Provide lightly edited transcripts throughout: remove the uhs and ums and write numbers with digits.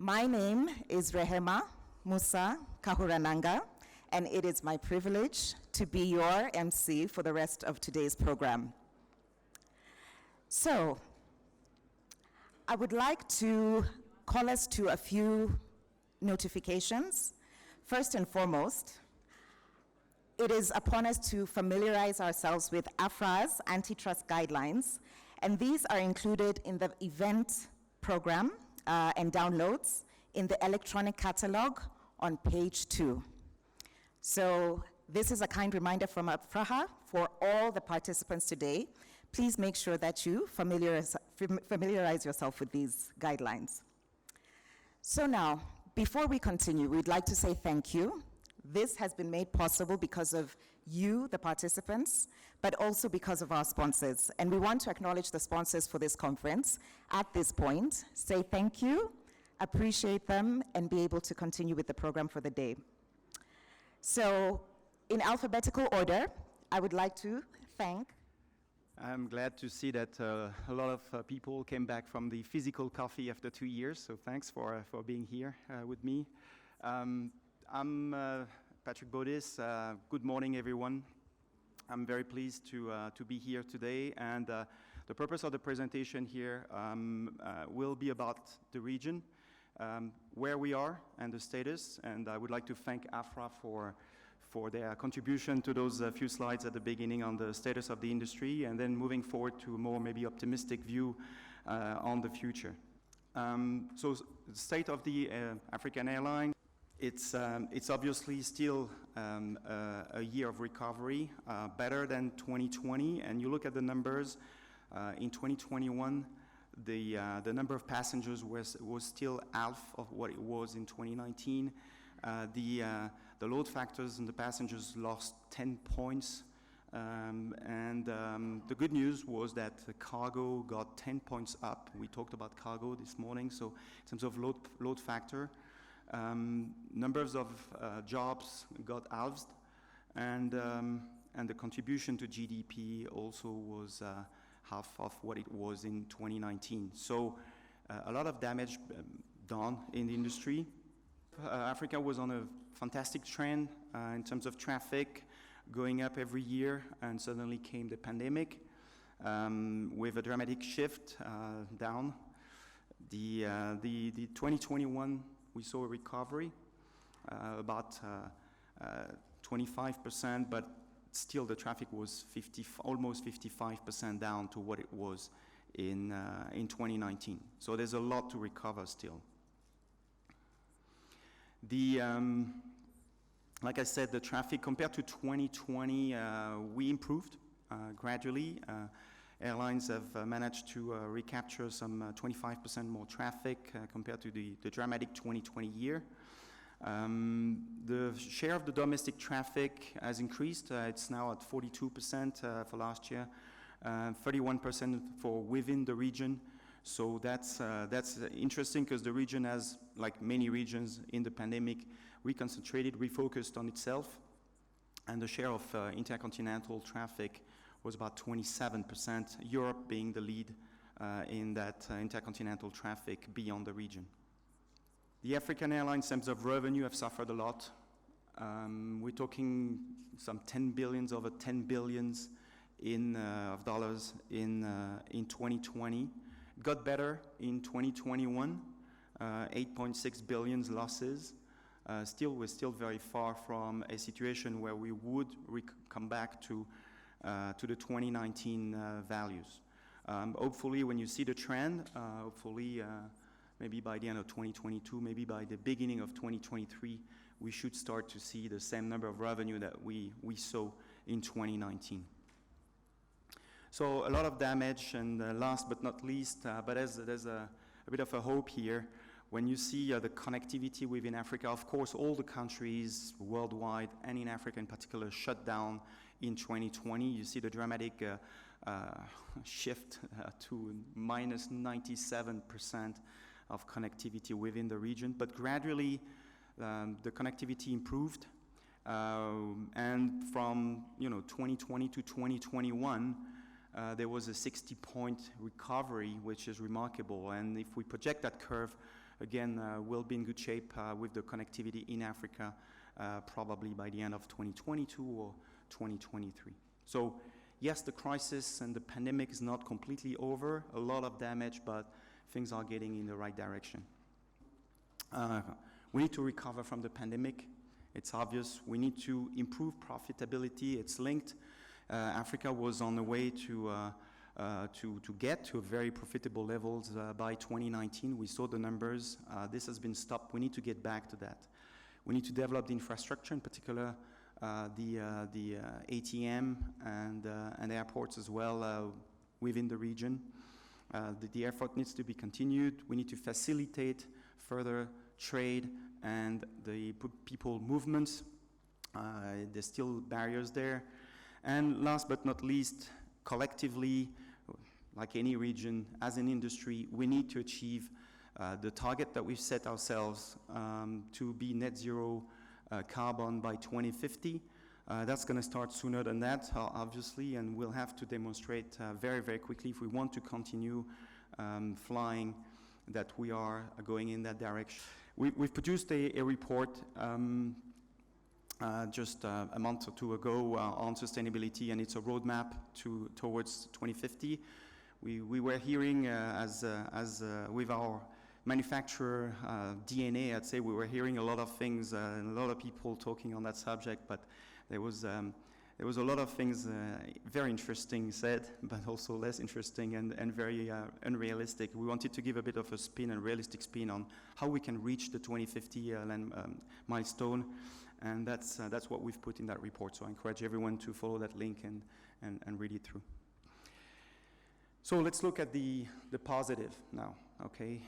My name is Rehema Musa Kahurananga, and it is my privilege to be your MC for the rest of today's program. So, I would like to call us to a few notifications. First and foremost, it is upon us to familiarize ourselves with AFRA's antitrust guidelines, and these are included in the event program and downloads in the electronic catalog on page 2. So this is a kind reminder from AFRA for all the participants today. Please make sure that you familiarize yourself with these guidelines. So now, before we continue, we'd like to say thank you. This has been made possible because of you, the participants, but also because of our sponsors. And we want to acknowledge the sponsors for this conference at this point, say thank you, appreciate them, and be able to continue with the program for the day. So, in alphabetical order, I would like to thank. I'm glad to see that a lot of people came back from the physical coffee after 2 years, so thanks for being here with me. I'm Patrick Baudis. Good morning, everyone. I'm very pleased to be here today, and the purpose of the presentation here will be about the region, where we are and the status, and I would like to thank AFRA for their contribution to those few slides at the beginning on the status of the industry, and then moving forward to a more maybe optimistic view on the future. So the state of the African airline, it's obviously still a year of recovery, better than 2020, and you look at the numbers, in 2021, the number of passengers was still half of what it was in 2019. The load factors and the passengers lost 10 points, and the good news was that the cargo got 10 points up. We talked about cargo this morning, so in terms of load factor, numbers of jobs got halved, and the contribution to GDP also was half of what it was in 2019. So a lot of damage done in the industry. Africa was on a fantastic trend in terms of traffic, going up every year, and suddenly came the pandemic with a dramatic shift down. The 2021, we saw a recovery, about 25%, but still the traffic was almost 55% down to what it was in 2019. So there's a lot to recover still. Like I said, the traffic compared to 2020, we improved gradually. Airlines have managed to recapture some 25% more traffic compared to the dramatic 2020 year. The share of the domestic traffic has increased. It's now at 42% for last year, 31% for within the region. So that's interesting because the region has, like many regions in the pandemic, reconcentrated, refocused on itself, and the share of intercontinental traffic was about 27%, Europe being the lead in that intercontinental traffic beyond the region. The African airlines, in terms of revenue, have suffered a lot. We're talking some 10 billions, over 10 billions of dollars in 2020. It got better in 2021, 8.6 billion losses. We're still very far from a situation where we would come back to the 2019 values. Hopefully, when you see the trend, maybe by the end of 2022, maybe by the beginning of 2023, we should start to see the same number of revenue that we saw in 2019. So a lot of damage, and last but not least, but there's a bit of a hope here. When you see the connectivity within Africa, of course, all the countries worldwide and in Africa in particular shut down in 2020. You see the dramatic shift to minus 97% of connectivity within the region. But gradually, the connectivity improved. And from 2020 to 2021, there was a 60-point recovery, which is remarkable. And if we project that curve again, we'll be in good shape with the connectivity in Africa probably by the end of 2022 or 2023. So yes, the crisis and the pandemic is not completely over, a lot of damage, but things are getting in the right direction. We need to recover from the pandemic. It's obvious. We need to improve profitability. It's linked. Africa was on the way to get to very profitable levels by 2019. We saw the numbers. This has been stopped. We need to get back to that. We need to develop the infrastructure, in particular the ATM and airports as well within the region. The effort needs to be continued. We need to facilitate further trade and the people movements. There's still barriers there. And last but not least, collectively, like any region, as an industry, we need to achieve the target that we've set ourselves to be net zero carbon by 2050. That's going to start sooner than that, obviously, and we'll have to demonstrate very, very quickly if we want to continue flying that we are going in that direction. We've produced a report just a month or two ago on sustainability, and it's a roadmap towards 2050. We were hearing, as with our manufacturer DNA, I'd say we were hearing a lot of things and a lot of people talking on that subject, but there was a lot of things very interesting said, but also less interesting and very unrealistic. We wanted to give a bit of a spin, a realistic spin on how we can reach the 2050 milestone, and that's what we've put in that report. So I encourage everyone to follow that link and read it through. So let's look at the positive now, okay?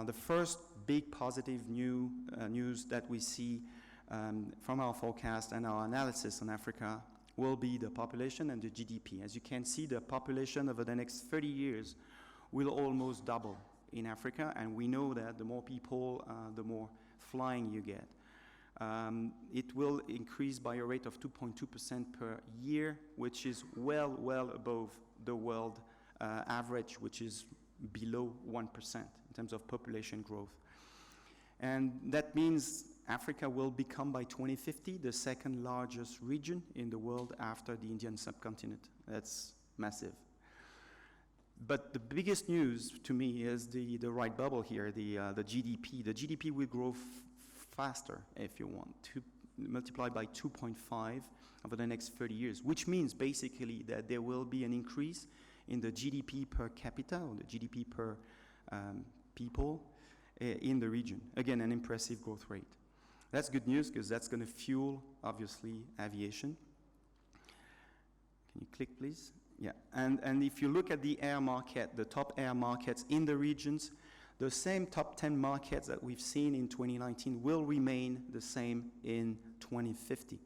The first big positive news that we see from our forecast and our analysis on Africa will be the population and the GDP. As you can see, the population over the next 30 years will almost double in Africa, and we know that the more people, the more flying you get. It will increase by a rate of 2.2% per year, which is well above the world average, which is below 1% in terms of population growth. And that means Africa will become by 2050 the second largest region in the world after the Indian subcontinent. That's massive. But the biggest news to me is the right bubble here, the GDP. The GDP will grow faster, if you want, to multiply by 2.5 over the next 30 years, which means basically that there will be an increase in the GDP per capita, or the GDP per people in the region. Again, an impressive growth rate. That's good news because that's going to fuel, obviously, aviation. Can you click, please? Yeah, and if you look at the air market, the top air markets in the regions, the same top 10 markets that we've seen in 2019 will remain the same in 2050.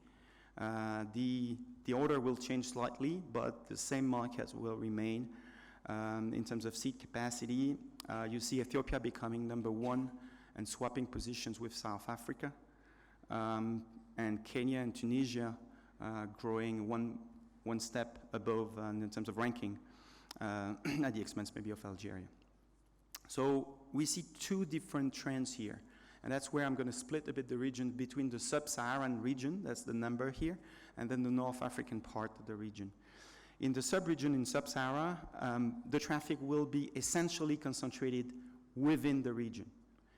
The order will change slightly, but the same markets will remain. In terms of seat capacity, you see Ethiopia becoming number one and swapping positions with South Africa, and Kenya and Tunisia growing one step above in terms of ranking at the expense maybe of Algeria. So we see two different trends here, and that's where I'm going to split a bit the region between the sub-Saharan region, that's the number here, and then the North African part of the region. In the sub-region in sub-Sahara, the traffic will be essentially concentrated within the region.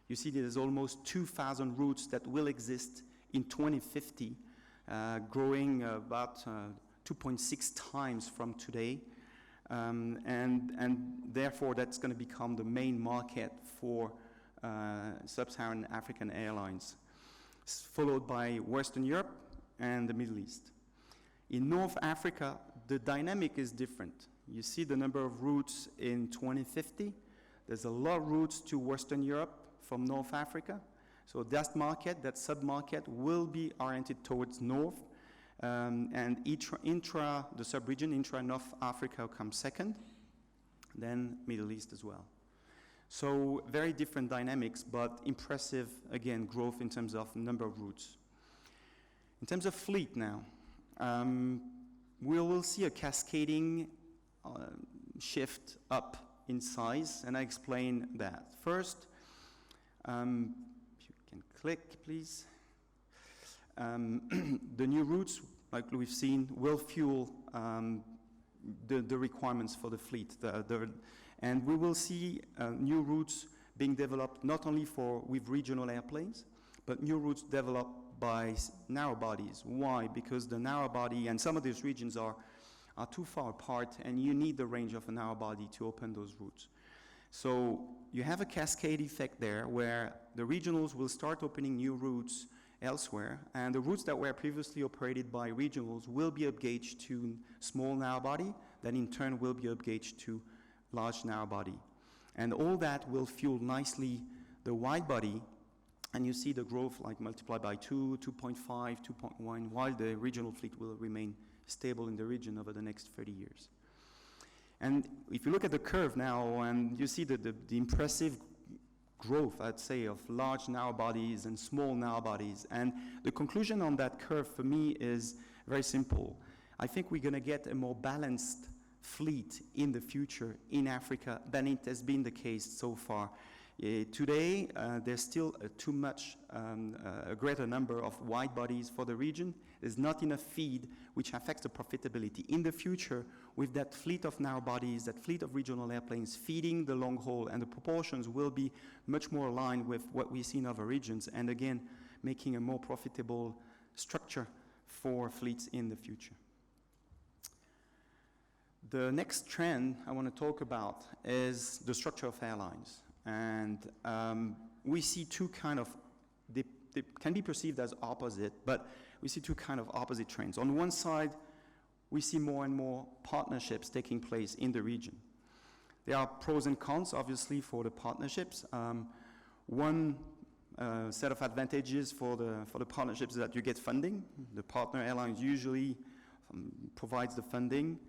You see there's almost 2,000 routes that will exist in 2050, growing about 2.6 times from today. And therefore, that's going to become the main market for sub-Saharan African airlines, followed by Western Europe and the Middle East. In North Africa, the dynamic is different. You see the number of routes in 2050. There's a lot of routes to Western Europe from North Africa. So that market, that sub-market, will be oriented towards north. And the sub-region, intra-North Africa comes second, then Middle East as well. So very different dynamics, but impressive, again, growth in terms of number of routes. In terms of fleet now, we will see a cascading shift up in size, and I explain that. First, If you can click, please. The new routes, like we've seen, will fuel the requirements for the fleet. And we will see new routes being developed not only with regional airplanes, but new routes developed by narrow bodies. Why? Because the narrow body, and some of these regions are too far apart, and you need the range of a narrow body to open those routes. So you have a cascade effect there where the regionals will start opening new routes elsewhere, and the routes that were previously operated by regionals will be upgauged to small narrow body, that in turn will be upgauged to large narrow body. And all that will fuel nicely the wide body, and you see the growth like multiplied by 2, 2.5, 2.1, while the regional fleet will remain stable in the region over the next 30 years. And if you look at the curve now, and you see the impressive growth, I'd say, of large narrow bodies and small narrow bodies. And the conclusion on that curve for me is very simple. I think we're going to get a more balanced fleet in the future in Africa than it has been the case so far. Today, there's still too much, a greater number of wide bodies for the region. There's not enough feed, which affects the profitability. In the future, with that fleet of narrow bodies, that fleet of regional airplanes feeding the long haul, and the proportions will be much more aligned with what we see in other regions, and again, making a more profitable structure for fleets in the future. The next trend I want to talk about is the structure of airlines. And we see two kind of, they can be perceived as opposite, but we see two kind of opposite trends. On one side, we see more and more partnerships taking place in the region. There are pros and cons, obviously, for the partnerships. One set of advantages for the partnerships is that you get funding. The partner airlines usually provides the funding.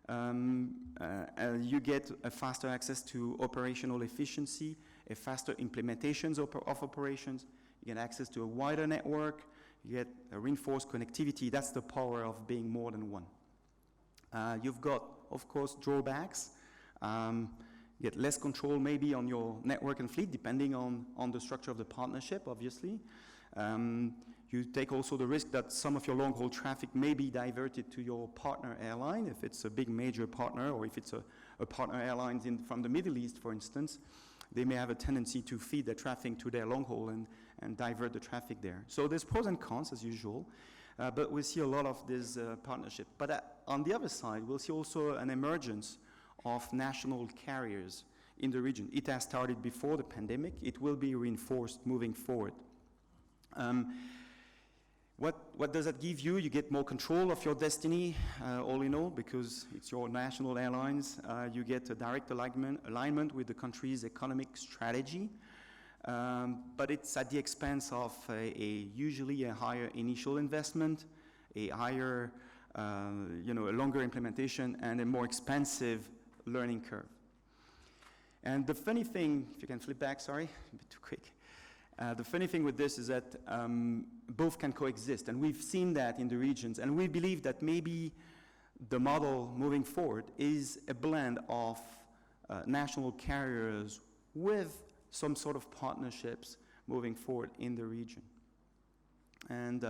You get a faster access to operational efficiency, a faster implementations of operations. You get access to a wider network. You get a reinforced connectivity. That's the power of being more than one. You've got, of course, drawbacks. You get less control maybe on your network and fleet, depending on the structure of the partnership, obviously. You take also the risk that some of your long-haul traffic may be diverted to your partner airline, if it's a big major partner, or if it's a partner airlines from the Middle East, for instance. They may have a tendency to feed their traffic to their long-haul and divert the traffic there. So there's pros and cons, as usual, but we see a lot of this partnership. But on the other side, we'll see also an emergence of national carriers in the region. It has started before the pandemic. It will be reinforced moving forward. What does that give you? You get more control of your destiny, all in all, because it's your national airlines. You get a direct alignment with the country's economic strategy, but it's at the expense of usually a higher initial investment, a higher, a longer implementation, and a more expensive learning curve. And the funny thing, if you can flip back, sorry, a bit too quick. The funny thing with this is that both can coexist, and we've seen that in the regions, and we believe that maybe the model moving forward is a blend of national carriers with some sort of partnerships moving forward in the region. And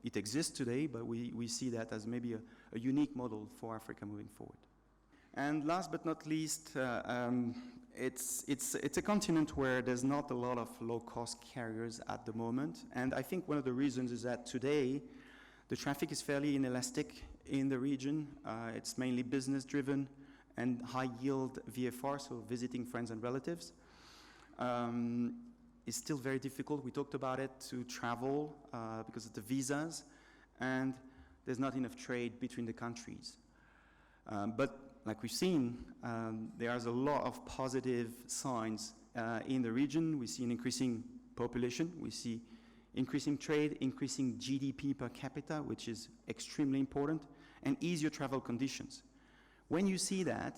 it exists today, but we see that as maybe a unique model for Africa moving forward. And last but not least, it's a continent where there's not a lot of low-cost carriers at the moment. And I think one of the reasons is that today, the traffic is fairly inelastic in the region. It's mainly business-driven and high-yield VFR, so visiting friends and relatives. It's still very difficult, we talked about it, to travel because of the visas, and there's not enough trade between the countries. But like we've seen, there's a lot of positive signs in the region. We see an increasing population. We see increasing trade, increasing GDP per capita, which is extremely important, and easier travel conditions. When you see that,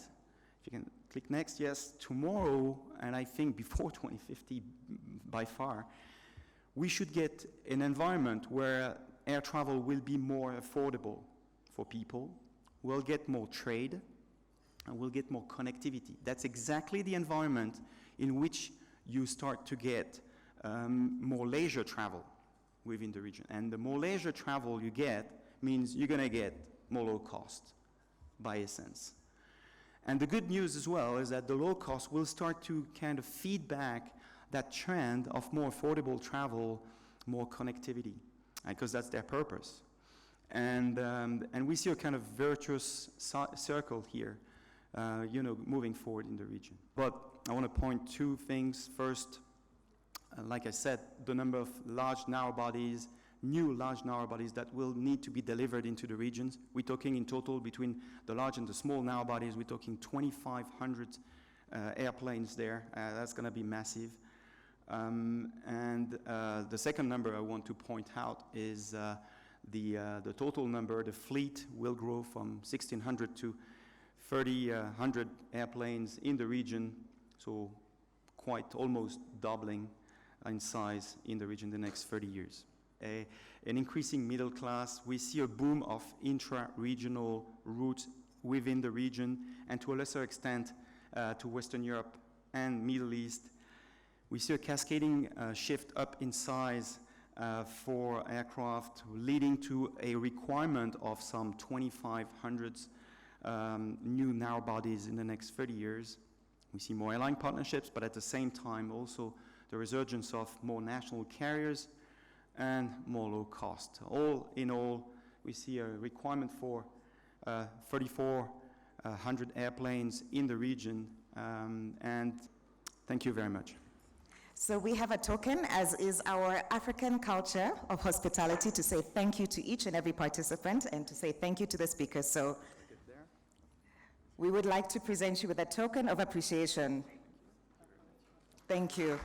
if you can click next, yes, tomorrow, and I think before 2050 by far, we should get an environment where air travel will be more affordable for people. We'll get more trade, and we'll get more connectivity. That's exactly the environment in which you start to get more leisure travel within the region. And the more leisure travel you get means you're going to get more low cost by essence. And the good news as well is that the low cost will start to kind of feed back that trend of more affordable travel, more connectivity, because that's their purpose. And we see a kind of virtuous circle here, moving forward in the region. But I want to point two things. First, like I said, the number of large narrow bodies, new large narrow bodies that will need to be delivered into the regions. We're talking in total between the large and the small narrow bodies, we're talking 2,500 airplanes there. That's going to be massive. The second number I want to point out is the total number. The fleet will grow from 1,600 to 3,000 airplanes in the region, so quite almost doubling in size in the region in the next 30 years. An increasing middle class. We see a boom of intra-regional routes within the region, and to a lesser extent to Western Europe and Middle East. We see a cascading shift up in size for aircraft, leading to a requirement of some 2,500 new narrow bodies in the next 30 years. We see more airline partnerships, but at the same time also the resurgence of more national carriers and more low cost. All in all, we see a requirement for 3,400 airplanes in the region, and thank you very much. So we have a token, as is our African culture of hospitality, to say thank you to each and every participant and to say thank you to the speakers. So we would like to present you with a token of appreciation. Thank you.